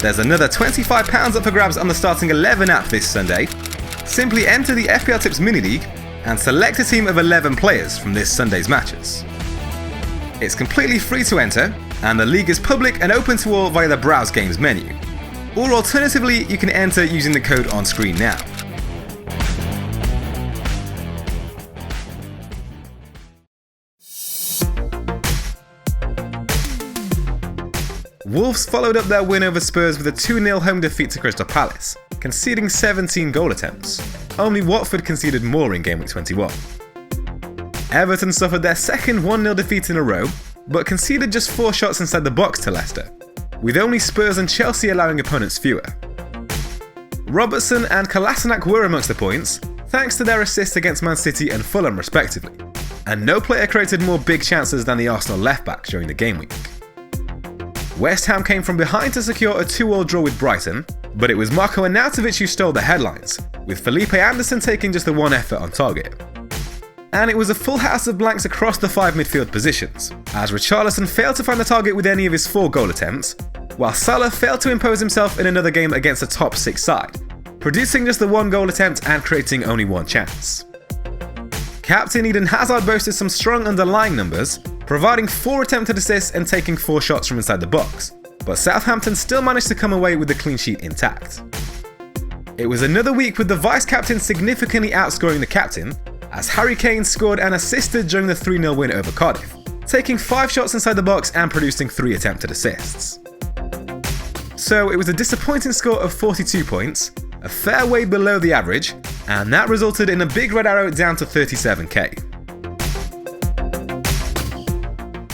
There's another £25 up for grabs on the Starting 11 app this Sunday. Simply enter the FPLtips mini league and select a team of 11 players from this Sunday's matches. It's completely free to enter, and the league is public and open to all via the Browse Games menu. Or alternatively, you can enter using the code on screen now. Wolves followed up their win over Spurs with a 2-0 home defeat to Crystal Palace, conceding 17 goal attempts. Only Watford conceded more in Gameweek 21. Everton suffered their second 1-0 defeat in a row, but conceded just 4 shots inside the box to Leicester, with only Spurs and Chelsea allowing opponents fewer. Robertson and Kolasinac were amongst the points, thanks to their assists against Man City and Fulham respectively, and no player created more big chances than the Arsenal left-back during the game week. West Ham came from behind to secure a 2-2 draw with Brighton, but it was Marko Arnautovic who stole the headlines, with Felipe Anderson taking just the one effort on target. And it was a full house of blanks across the 5 midfield positions, as Richarlison failed to find the target with any of his 4 goal attempts, while Salah failed to impose himself in another game against a top 6 side, producing just the 1 goal attempt and creating only 1 chance. Captain Eden Hazard boasted some strong underlying numbers, providing 4 attempted assists and taking 4 shots from inside the box, but Southampton still managed to come away with the clean sheet intact. It was another week with the vice-captain significantly outscoring the captain, as Harry Kane scored and assisted during the 3-0 win over Cardiff, taking 5 shots inside the box and producing 3 attempted assists. So it was a disappointing score of 42 points, a fair way below the average, and that resulted in a big red arrow down to 37k.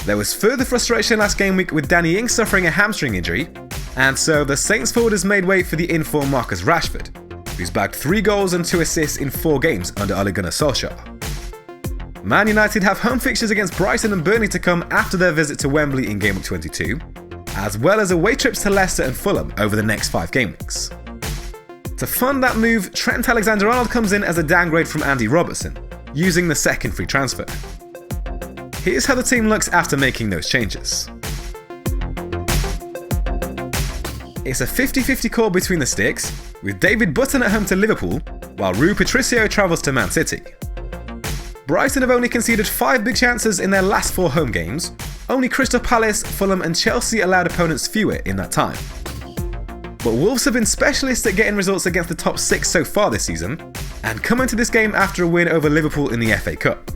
There was further frustration last game week with Danny Ings suffering a hamstring injury, and so the Saints forwarders made way for the in-form Marcus Rashford, who's bagged 3 goals and 2 assists in 4 games under Ole Gunnar Solskjær. Man United have home fixtures against Brighton and Burnley to come after their visit to Wembley in Gameweek 22, as well as away trips to Leicester and Fulham over the next 5 game weeks. To fund that move, Trent Alexander-Arnold comes in as a downgrade from Andy Robertson, using the second free transfer. Here's how the team looks after making those changes. It's a 50-50 call between the sticks, with David Button at home to Liverpool, while Rui Patricio travels to Man City. Brighton have only conceded 5 big chances in their last 4 home games. Only Crystal Palace, Fulham and Chelsea allowed opponents fewer in that time. But Wolves have been specialists at getting results against the top 6 so far this season, and come into this game after a win over Liverpool in the FA Cup.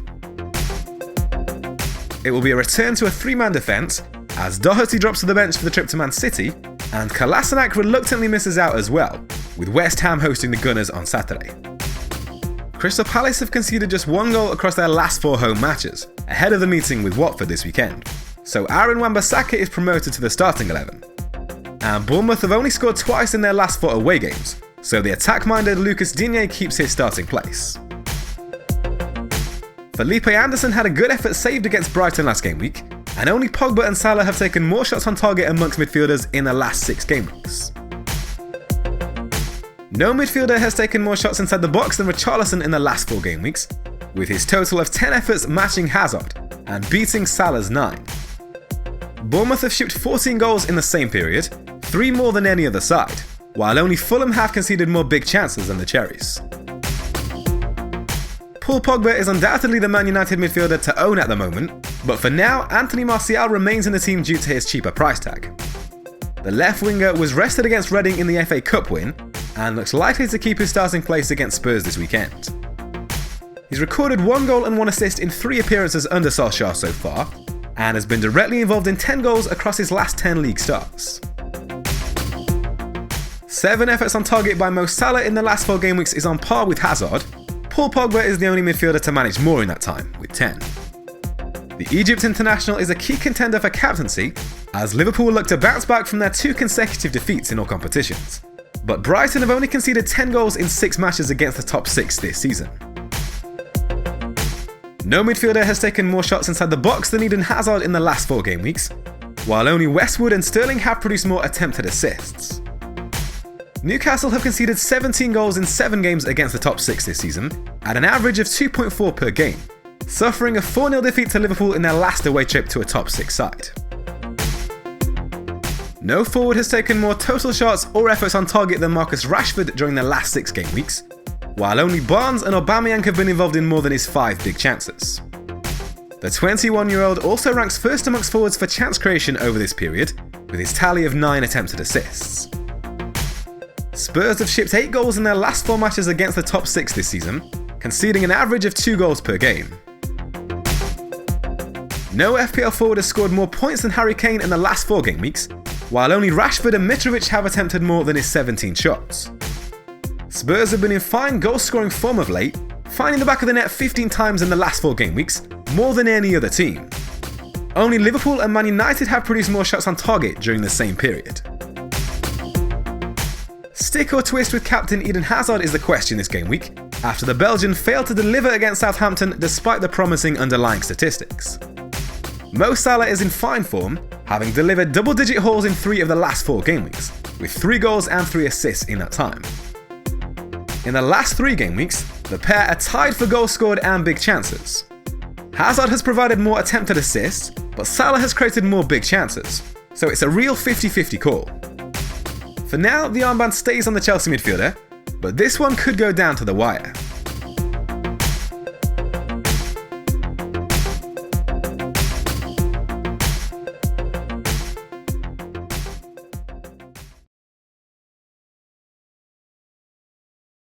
It will be a return to a 3-man defence, as Doherty drops to the bench for the trip to Man City, and Kolasinac reluctantly misses out as well, with West Ham hosting the Gunners on Saturday. Crystal Palace have conceded just 1 goal across their last 4 home matches, ahead of the meeting with Watford this weekend, so Aaron Wan-Bissaka is promoted to the starting 11. And Bournemouth have only scored twice in their last 4 away games, so the attack-minded Lucas Digne keeps his starting place. Felipe Anderson had a good effort saved against Brighton last game week, and only Pogba and Salah have taken more shots on target amongst midfielders in the last 6 game weeks. No midfielder has taken more shots inside the box than Richarlison in the last 4 game weeks, with his total of 10 efforts matching Hazard and beating Salah's 9. Bournemouth have shipped 14 goals in the same period, 3 more than any other side, while only Fulham have conceded more big chances than the Cherries. Paul Pogba is undoubtedly the Man United midfielder to own at the moment, but for now, Anthony Martial remains in the team due to his cheaper price tag. The left winger was rested against Reading in the FA Cup win, and looks likely to keep his starting place against Spurs this weekend. He's recorded 1 goal and 1 assist in 3 appearances under Solskjær so far, and has been directly involved in 10 goals across his last 10 league starts. 7 efforts on target by Mo Salah in the last 4 game weeks is on par with Hazard. Paul Pogba is the only midfielder to manage more in that time, with 10. The Egypt international is a key contender for captaincy, as Liverpool look to bounce back from their 2 consecutive defeats in all competitions. But Brighton have only conceded 10 goals in 6 matches against the top 6 this season. No midfielder has taken more shots inside the box than Eden Hazard in the last 4 game weeks, while only Westwood and Sterling have produced more attempted assists. Newcastle have conceded 17 goals in 7 games against the top 6 this season, at an average of 2.4 per game, suffering a 4-0 defeat to Liverpool in their last away trip to a top 6 side. No forward has taken more total shots or efforts on target than Marcus Rashford during the last 6 game weeks, while only Barnes and Aubameyang have been involved in more than his 5 big chances. The 21-year-old also ranks first amongst forwards for chance creation over this period, with his tally of 9 attempted assists. Spurs have shipped 8 goals in their last 4 matches against the top 6 this season, conceding an average of 2 goals per game. No FPL forward has scored more points than Harry Kane in the last 4 game weeks, while only Rashford and Mitrovic have attempted more than his 17 shots. Spurs have been in fine goal-scoring form of late, finding the back of the net 15 times in the last 4 game weeks, more than any other team. Only Liverpool and Man United have produced more shots on target during the same period. Stick or twist with captain Eden Hazard is the question this game week, after the Belgian failed to deliver against Southampton despite the promising underlying statistics. Mo Salah is in fine form, having delivered double-digit hauls in 3 of the last 4 game weeks, with 3 goals and 3 assists in that time. In the last 3 game weeks, the pair are tied for goals scored and big chances. Hazard has provided more attempted assists, but Salah has created more big chances, so it's a real 50-50 call. For now, the armband stays on the Chelsea midfielder, but this one could go down to the wire.